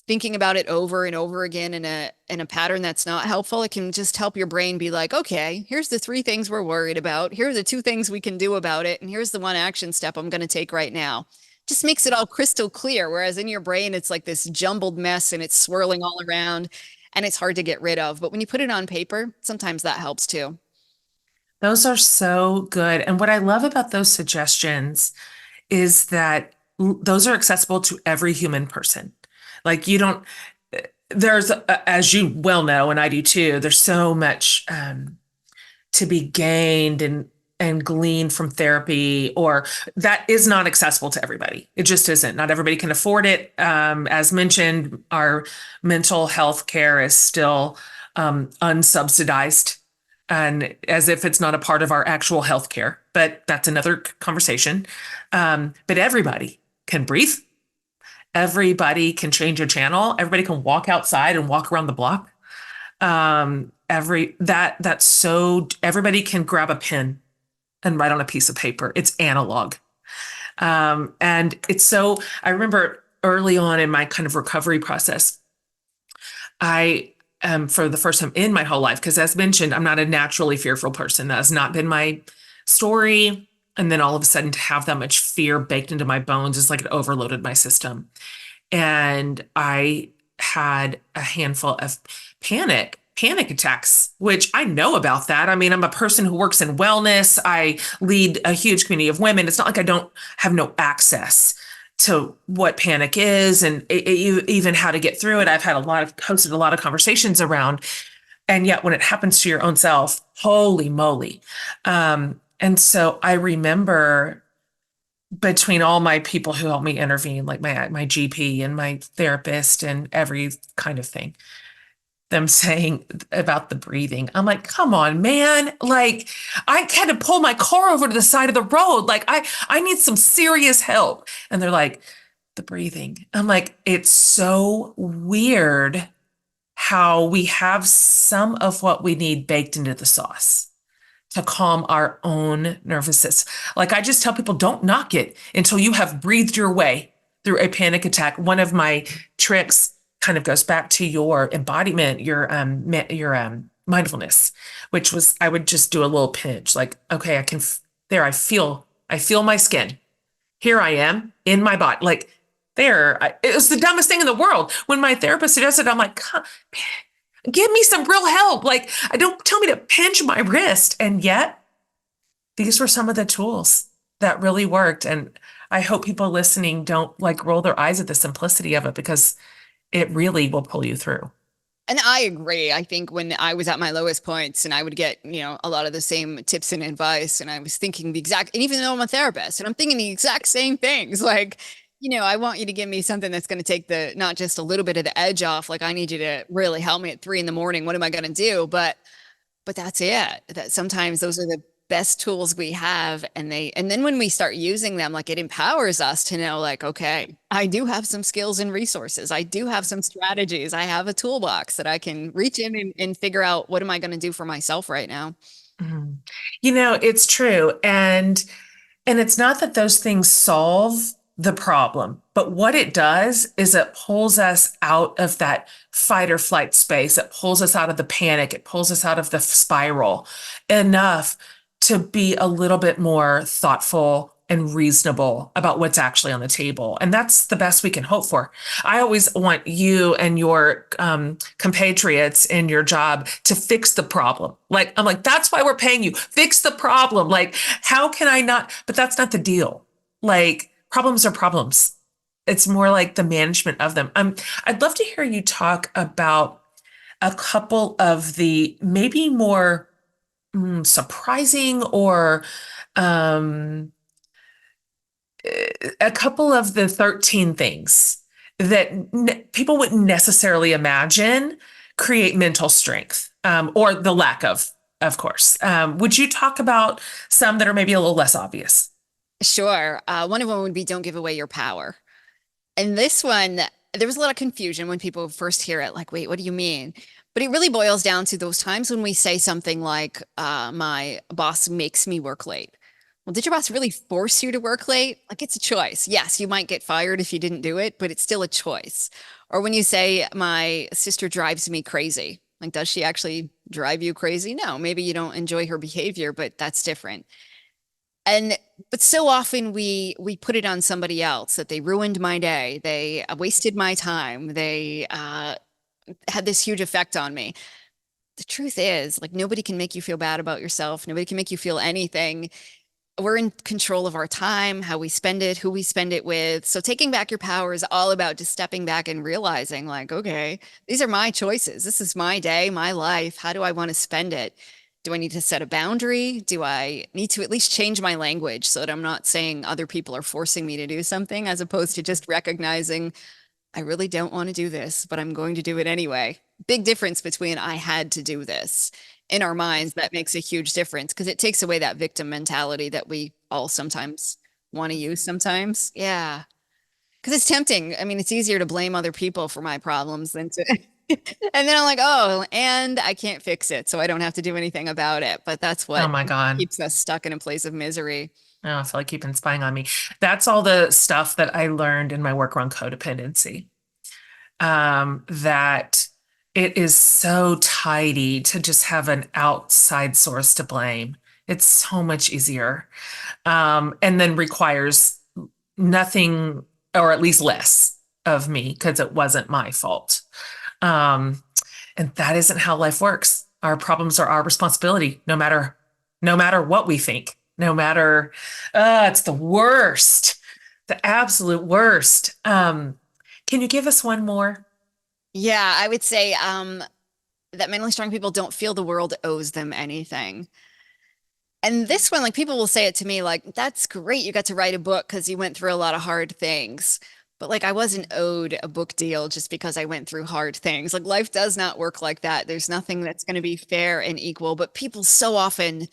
[SPEAKER 2] thinking about it over and over again in a pattern that's not helpful, it can just help your brain be like, okay, here's the 3 things we're worried about. Here are the 2 things we can do about it. And here's the one action step I'm going to take right now. Just makes it all crystal clear. Whereas in your brain, it's like this jumbled mess and it's swirling all around and it's hard to get rid of. But when you put it on paper, sometimes that helps too.
[SPEAKER 1] Those are so good. And what I love about those suggestions is that those are accessible to every human person. Like, you don't, there's, as you well know, and I do too, there's so much to be gained and gleaned from therapy, or that is not accessible to everybody. It just isn't. Not everybody can afford it. As mentioned, our mental health care is still unsubsidized, and as if it's not a part of our actual health care. But that's another conversation. But everybody can breathe. Everybody can change a channel. Everybody can walk outside and walk around the block. That's so everybody can grab a pen and write on a piece of paper. It's analog. And it's so, I remember early on in my kind of recovery process, I, for the first time in my whole life, because as mentioned, I'm not a naturally fearful person. That has not been my story. And then all of a sudden to have that much fear baked into my bones is like it overloaded my system. And I had a handful of panic attacks, which I know about that. I mean, I'm a person who works in wellness. I lead a huge community of women. It's not like I don't have no access to what panic is and even how to get through it. I've had hosted a lot of conversations around, and yet when it happens to your own self, holy moly. And so I remember between all my people who helped me intervene, like my GP and my therapist and every kind of thing, them saying about the breathing. I'm like, come on, man. Like, I had to pull my car over to the side of the road. Like, I need some serious help. And they're like, the breathing. I'm like, it's so weird how we have some of what we need baked into the sauce to calm our own nervous system. Like, I just tell people, don't knock it until you have breathed your way through a panic attack. One of my tricks kind of goes back to your embodiment, your mindfulness, which was I would just do a little pinch, like, okay, there, I feel my skin. Here I am in my body, like it was the dumbest thing in the world. When my therapist suggested, I'm like, give me some real help. Like, I don't tell me to pinch my wrist. And yet these were some of the tools that really worked. And I hope people listening don't like roll their eyes at the simplicity of it, because it really will pull you through.
[SPEAKER 2] And I agree. I think when I was at my lowest points and I would get, a lot of the same tips and advice, and I was thinking and even though I'm a therapist and I'm thinking the exact same things, like, I want you to give me something that's going to take not just a little bit of the edge off. Like, I need you to really help me at 3 a.m. What am I going to do? But that's it. That sometimes those are the best tools we have. And then when we start using them, like, it empowers us to know, like, okay, I do have some skills and resources. I do have some strategies. I have a toolbox that I can reach in and figure out, what am I going to do for myself right now?
[SPEAKER 1] Mhm. It's true. And it's not that those things solve the problem, but what it does is it pulls us out of that fight or flight space. It pulls us out of the panic. It pulls us out of the spiral enough to be a little bit more thoughtful and reasonable about what's actually on the table. And that's the best we can hope for. I always want you and your compatriots in your job to fix the problem. Like, I'm like, that's why we're paying you. Fix the problem. Like, how can I not? But that's not the deal. Like, problems are problems. It's more like the management of them. I'd love to hear you talk about a couple of the maybe more surprising or um, a couple of the 13 things that people wouldn't necessarily imagine create mental strength, or the lack of course. Would you talk about some that are maybe a little less obvious?
[SPEAKER 2] Sure. One of them would be, don't give away your power. And this one, there was a lot of confusion when people first hear it, like, wait, what do you mean? But it really boils down to those times when we say something like, my boss makes me work late. Well, did your boss really force you to work late? Like, it's a choice. Yes, you might get fired if you didn't do it, but it's still a choice. Or when you say, my sister drives me crazy. Like, does she actually drive you crazy? No, maybe you don't enjoy her behavior, but that's different. But so often we put it on somebody else, that they ruined my day, they wasted my time, they had this huge effect on me. The truth is, like, nobody can make you feel bad about yourself. Nobody can make you feel anything. We're in control of our time, how we spend it, who we spend it with. So taking back your power is all about just stepping back and realizing, like, okay, these are my choices. This is my day, my life. How do I want to spend it? Do I need to set a boundary? Do I need to at least change my language so that I'm not saying other people are forcing me to do something, as opposed to just recognizing, I really don't want to do this, but I'm going to do it anyway. Big difference between I had to do this. In our minds, that makes a huge difference because it takes away that victim mentality that we all sometimes want to use sometimes. Yeah. Because it's tempting. I mean, it's easier to blame other people for my problems than to. And then I'm like, oh, and I can't fix it, so I don't have to do anything about it. But that's
[SPEAKER 1] Oh
[SPEAKER 2] what
[SPEAKER 1] my God.
[SPEAKER 2] keeps us stuck in a place of misery.
[SPEAKER 1] Oh, I feel like you've been spying on me. That's all the stuff that I learned in my work around codependency. That it is so tidy to just have an outside source to blame. It's so much easier. And then requires nothing, or at least less of me because it wasn't my fault. Um, and that isn't how life works. Our problems are our responsibility, no matter what we think, no matter, it's the worst, the absolute worst. Can you give us one more?
[SPEAKER 2] Yeah, I would say that mentally strong people don't feel the world owes them anything. And this one, like people will say it to me, like, that's great. You got to write a book because you went through a lot of hard things. But like, I wasn't owed a book deal just because I went through hard things. Like, life does not work like that. There's nothing that's going to be fair and equal. But people so often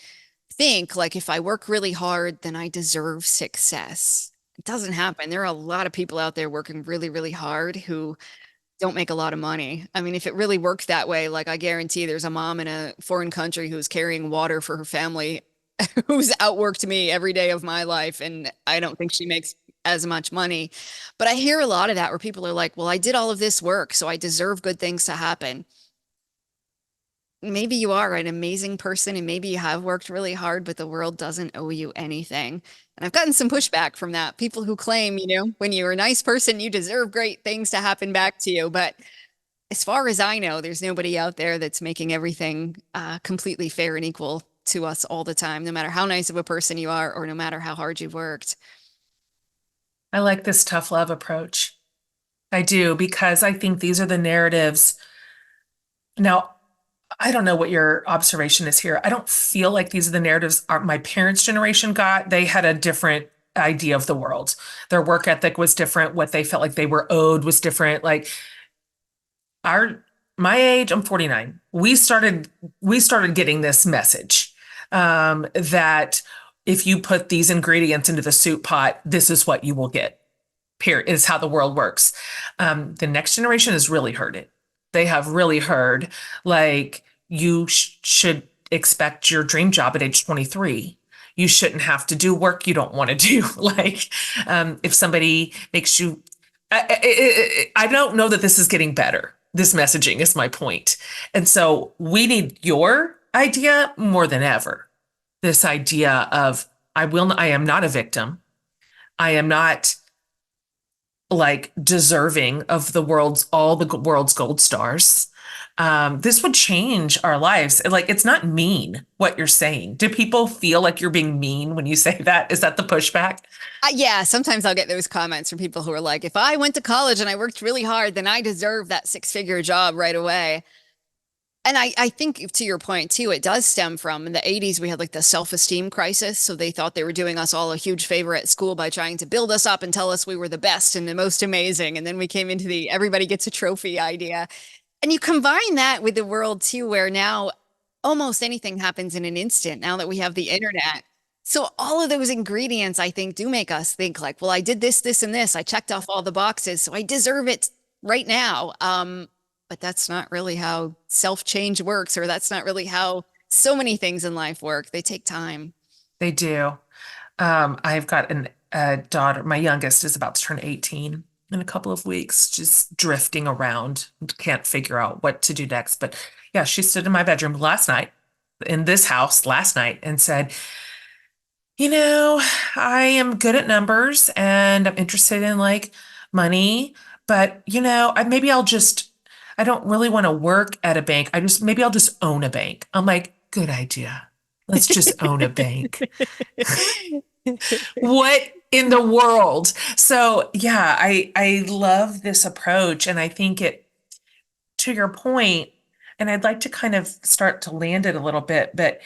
[SPEAKER 2] think, like, if I work really hard, then I deserve success. It doesn't happen. There are a lot of people out there working really, really hard who don't make a lot of money. I mean, if it really worked that way, like I guarantee there's a mom in a foreign country who's carrying water for her family who's outworked me every day of my life, and I don't think she makes as much money. But I hear a lot of that where people are like, well, I did all of this work, so I deserve good things to happen. Maybe you are an amazing person and maybe you have worked really hard, but the world doesn't owe you anything. And I've gotten some pushback from that. People who claim, when you're a nice person, you deserve great things to happen back to you. But as far as I know, there's nobody out there that's making everything completely fair and equal to us all the time, no matter how nice of a person you are or no matter how hard you've worked.
[SPEAKER 1] I like this tough love approach. I do, because I think these are the narratives. Now, I don't know what your observation is here. I don't feel like these are the narratives my parents' generation got. They had a different idea of the world. Their work ethic was different. What they felt like they were owed was different. Like our my age, I'm 49. We started getting this message that if you put these ingredients into the soup pot, this is what you will get. Period is how the world works. The next generation has really heard it. They have really heard like you should expect your dream job at age 23. You shouldn't have to do work you don't want to do. Like if somebody makes you, I don't know that this is getting better. This messaging is my point. And so we need your idea more than ever. This idea of I am not a victim. I am not like deserving of all the world's gold stars. This would change our lives. Like, it's not mean what you're saying. Do people feel like you're being mean when you say that? Is that the pushback?
[SPEAKER 2] Yeah, sometimes I'll get those comments from people who are like, if I went to college and I worked really hard, then I deserve that six-figure job right away. And I think to your point too, it does stem from in the 80s, we had like the self-esteem crisis. So they thought they were doing us all a huge favor at school by trying to build us up and tell us we were the best and the most amazing. And then we came into the everybody gets a trophy idea. And you combine that with the world too, where now almost anything happens in an instant now that we have the internet. So all of those ingredients, I think, do make us think like, well, I did this, this, and this. I checked off all the boxes, so I deserve it right now. But that's not really how self-change works, or that's not really how so many things in life work. They take time.
[SPEAKER 1] They do. I've got a daughter. My youngest is about to turn 18 in a couple of weeks, just drifting around. Can't figure out what to do next. But yeah, she stood in my bedroom last night, in this house last night, and said, I am good at numbers and I'm interested in like money, but maybe I don't really want to work at a bank. Maybe I'll just own a bank. I'm like, good idea. Let's just own a bank. What in the world? So yeah, I love this approach, and I think to your point, and I'd like to kind of start to land it a little bit, but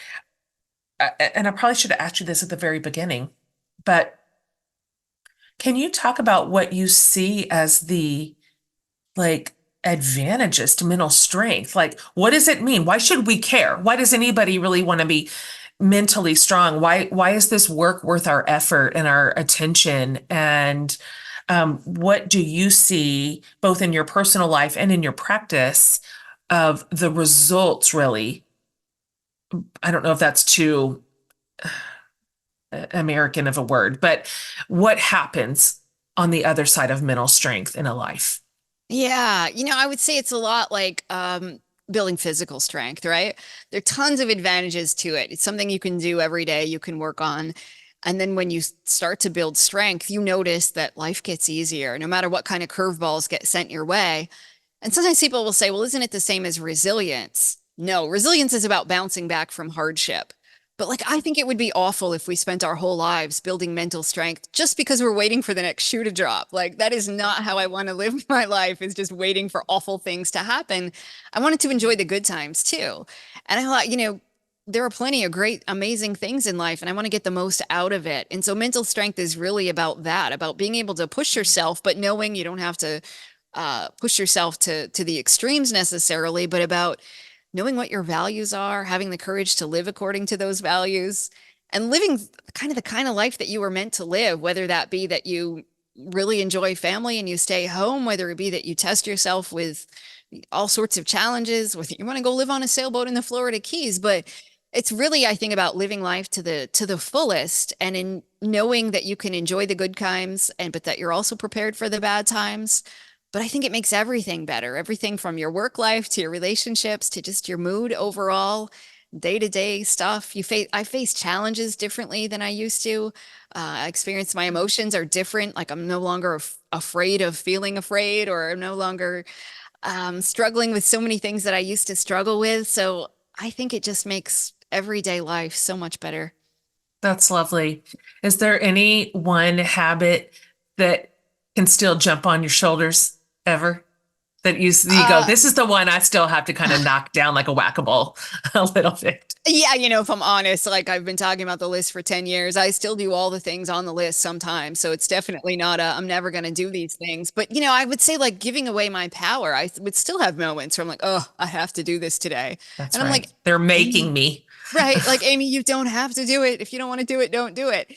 [SPEAKER 1] and I probably should have asked you this at the very beginning, but can you talk about what you see as the like advantages to mental strength? Like, what does it mean? Why should we care? Why does anybody really want to be mentally strong? Why is this work worth our effort and our attention? And what do you see both in your personal life and in your practice of the results, really? I don't know if that's too American of a word, but what happens on the other side of mental strength in a life?
[SPEAKER 2] Yeah, I would say it's a lot like building physical strength, right? There are tons of advantages to it. It's something you can do every day, you can work on. And then when you start to build strength, you notice that life gets easier, no matter what kind of curveballs get sent your way. And sometimes people will say, well, isn't it the same as resilience? No, resilience is about bouncing back from hardship. But like, I think it would be awful if we spent our whole lives building mental strength just because we're waiting for the next shoe to drop. Like, that is not how I want to live my life, is just waiting for awful things to happen. I wanted to enjoy the good times too. And I thought, there are plenty of great, amazing things in life, and I want to get the most out of it. And so mental strength is really about that, about being able to push yourself, but knowing you don't have to push yourself to the extremes necessarily, but about knowing what your values are, having the courage to live according to those values, and living the kind of life that you were meant to live, whether that be that you really enjoy family and you stay home, whether it be that you test yourself with all sorts of challenges, whether you want to go live on a sailboat in the Florida Keys, but it's really, I think, about living life to the fullest, and in knowing that you can enjoy the good times, and but that you're also prepared for the bad times. But I think it makes everything better, everything from your work life to your relationships to just your mood overall, day-to-day stuff. I face challenges differently than I used to. I experience my emotions are different. Like, I'm no longer afraid of feeling afraid, or I'm no longer struggling with so many things that I used to struggle with. So I think it just makes everyday life so much better.
[SPEAKER 1] That's lovely. Is there any one habit that can still jump on your shoulders ever? That you go,
[SPEAKER 2] Uh,
[SPEAKER 1] this is the one I still have to kind of knock down like a whack-a-mole a little bit.
[SPEAKER 2] Yeah, if I'm honest, like I've been talking about the list for 10 years. I still do all the things on the list sometimes. So it's definitely not I'm never going to do these things. But, I would say like giving away my power, I would still have moments where I'm like, oh, I have to do this today.
[SPEAKER 1] That's
[SPEAKER 2] And I'm
[SPEAKER 1] right.
[SPEAKER 2] like,
[SPEAKER 1] They're making
[SPEAKER 2] Amy,
[SPEAKER 1] me.
[SPEAKER 2] right? Like, Amy, you don't have to do it. If you don't want to do it, don't do it.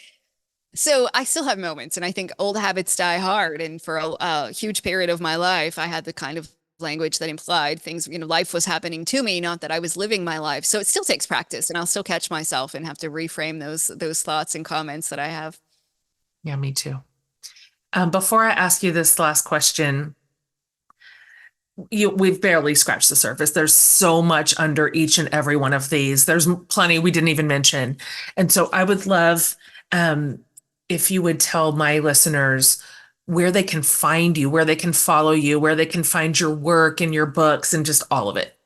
[SPEAKER 2] So I still have moments, and I think old habits die hard. And for a huge period of my life, I had the kind of language that implied things, life was happening to me, not that I was living my life. So it still takes practice, and I'll still catch myself and have to reframe those thoughts and comments that I have.
[SPEAKER 1] Yeah, me too. Before I ask you this last question, we've barely scratched the surface. There's so much under each and every one of these. There's plenty we didn't even mention. And so I would love if you would tell my listeners where they can find you, where they can follow you, where they can find your work and your books and just all of it.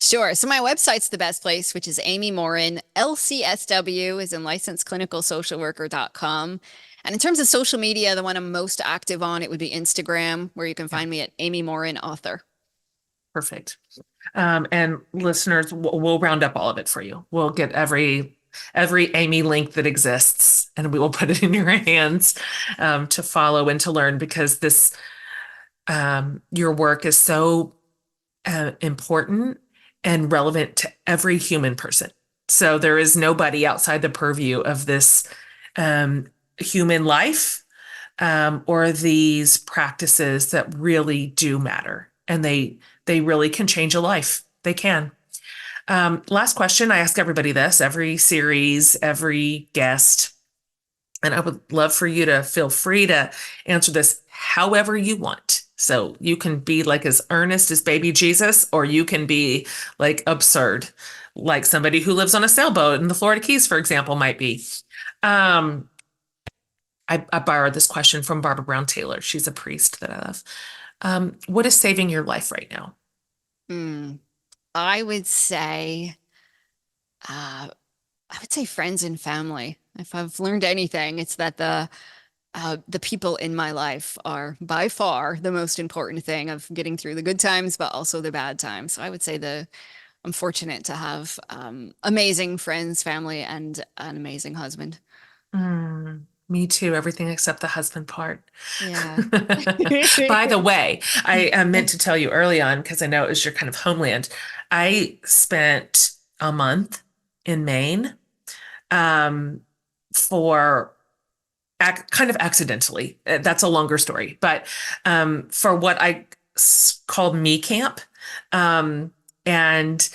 [SPEAKER 2] Sure. So my website's the best place, which is Amy Morin, LCSW is in licensed clinical social worker.com. And in terms of social media, the one I'm most active on, it would be Instagram, where you can
[SPEAKER 1] Yeah,
[SPEAKER 2] find me at Amy Morin Author.
[SPEAKER 1] perfect. And listeners, we'll round up all of it for you. We'll get every Amy link that exists, and we will put it in your hands to follow and to learn because this your work is so important and relevant to every human person. So there is nobody outside the purview of this human life or these practices that really do matter, and they really can change a life. They can. Last question. I ask everybody this, every series, every guest, and I would love for you to feel free to answer this however you want. So you can be like as earnest as baby Jesus, or you can be like absurd, like somebody who lives on a sailboat in the Florida Keys, for example, might be. Um, I borrowed this question from Barbara Brown Taylor. She's a priest that I love. What is saving your life right now?
[SPEAKER 2] Hmm. I would say, uh, I would say friends and family. If I've learned anything, it's that the people in my life are by far the most important thing of getting through the good times, but also the bad times. So I would say I'm fortunate to have amazing friends, family, and an amazing husband.
[SPEAKER 1] Mm, Me too. Everything except the husband part.
[SPEAKER 2] Yeah.
[SPEAKER 1] By the way, I meant to tell you early on because I know it was your kind of homeland. I spent a month in Maine um, for kind of accidentally. That's a longer story, but for what I called me camp. Um, and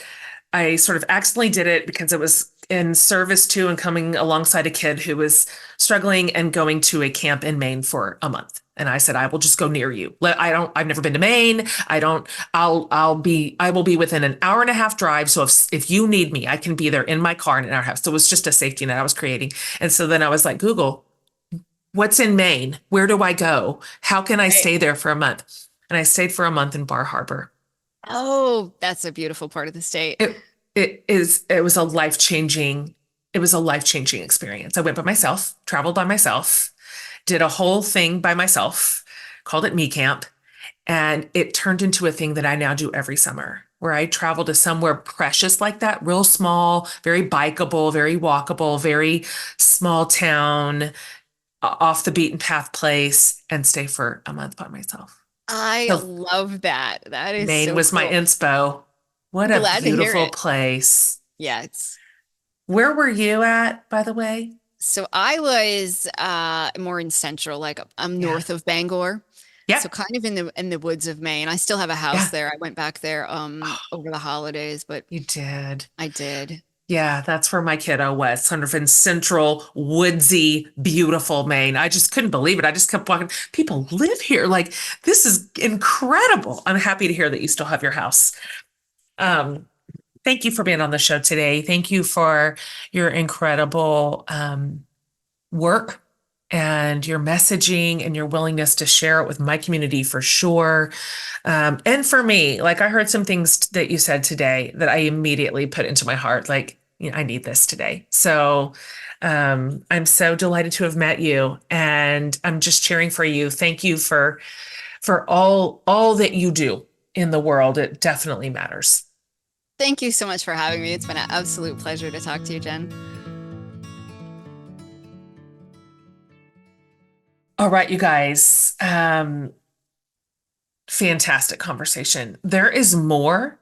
[SPEAKER 1] I sort of accidentally did it because it was in service to and coming alongside a kid who was struggling and going to a camp in Maine for a month. And I said, I will just go near you. I've never been to Maine. I will be within an hour and a half drive. So if you need me, I can be there in my car in an hour and a half. So it was just a safety net I was creating. And so then I was like, Google, what's in Maine? Where do I go? How can I
[SPEAKER 2] Right.
[SPEAKER 1] stay there for a month? And I stayed for a month in Bar Harbor.
[SPEAKER 2] Oh, that's a beautiful part of the state.
[SPEAKER 1] It was a life-changing, it was a life-changing experience. I went by myself, traveled by myself, did a whole thing by myself, called it Me Camp, and it turned into a thing that I now do every summer, where I travel to somewhere precious like that, real small, very bikeable, very walkable, very small town, off the beaten path place, and stay for a month by myself.
[SPEAKER 2] I
[SPEAKER 1] So
[SPEAKER 2] love that. That is
[SPEAKER 1] Maine
[SPEAKER 2] so
[SPEAKER 1] was my
[SPEAKER 2] cool.
[SPEAKER 1] inspo. What a
[SPEAKER 2] Glad to hear
[SPEAKER 1] beautiful
[SPEAKER 2] it.
[SPEAKER 1] place.
[SPEAKER 2] Yeah, it's
[SPEAKER 1] Where were you at, by the way?
[SPEAKER 2] so I was more in central, like I'm
[SPEAKER 1] Yeah.
[SPEAKER 2] north of Bangor. So
[SPEAKER 1] Yep.
[SPEAKER 2] kind of in the woods of Maine. I still have a house
[SPEAKER 1] Yeah.
[SPEAKER 2] there. I went back there
[SPEAKER 1] Oh,
[SPEAKER 2] over the holidays, but
[SPEAKER 1] you did.
[SPEAKER 2] I did.
[SPEAKER 1] Yeah, that's where my kiddo was, sort of in central, woodsy, beautiful Maine. I just couldn't believe it. I just kept walking. People live here. Like, this is incredible. I'm happy to hear that you still have your house. Um, Thank you for being on the show today. Thank you for your incredible work and your messaging and your willingness to share it with my community for sure. And for me, like I heard some things that you said today that I immediately put into my heart, like, you know, I need this today. So I'm so delighted to have met you and I'm just cheering for you. Thank you for all that you do in the world. It definitely matters.
[SPEAKER 2] Thank you so much for having me. It's been an absolute pleasure to talk to you, Jen.
[SPEAKER 1] All right, you guys. Fantastic conversation. There is more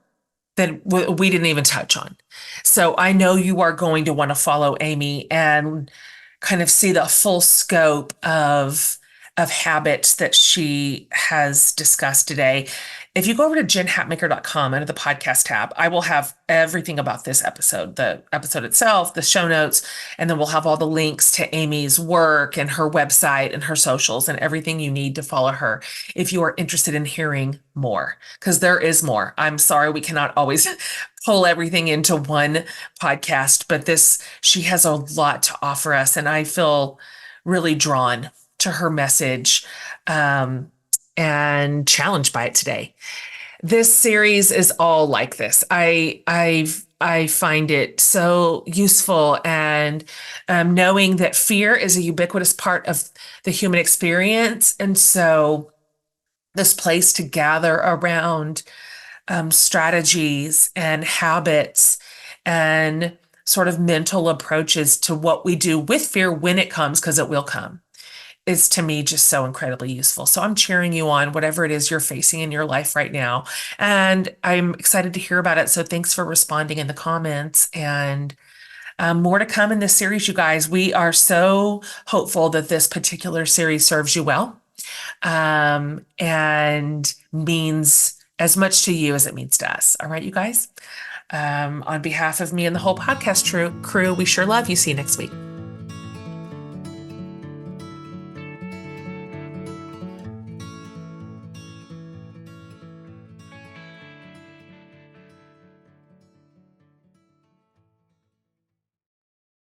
[SPEAKER 1] that we didn't even touch on. So I know you are going to want to follow Amy and kind of see the full scope of habits that she has discussed today. If you go over to jenhatmaker.com under the podcast tab, I will have everything about this episode, the episode itself, the show notes, and then we'll have all the links to Amy's work and her website and her socials and everything you need to follow her if you are interested in hearing more, because there is more. I'm sorry we cannot always pull everything into one podcast, but she has a lot to offer us, and I feel really drawn to her message and challenged by it today. This series is all like this. I find it so useful, and knowing that fear is a ubiquitous part of the human experience, and so this place to gather around strategies and habits and sort of mental approaches to what we do with fear when it comes, because it will come, is to me just so incredibly useful. So I'm cheering you on, whatever it is you're facing in your life right now. And I'm excited to hear about it. So thanks for responding in the comments. And more to come in this series, you guys. We are so hopeful that this particular series serves you well and means as much to you as it means to us. All right, you guys. On behalf of me and the whole podcast crew, we sure love you. See you next week.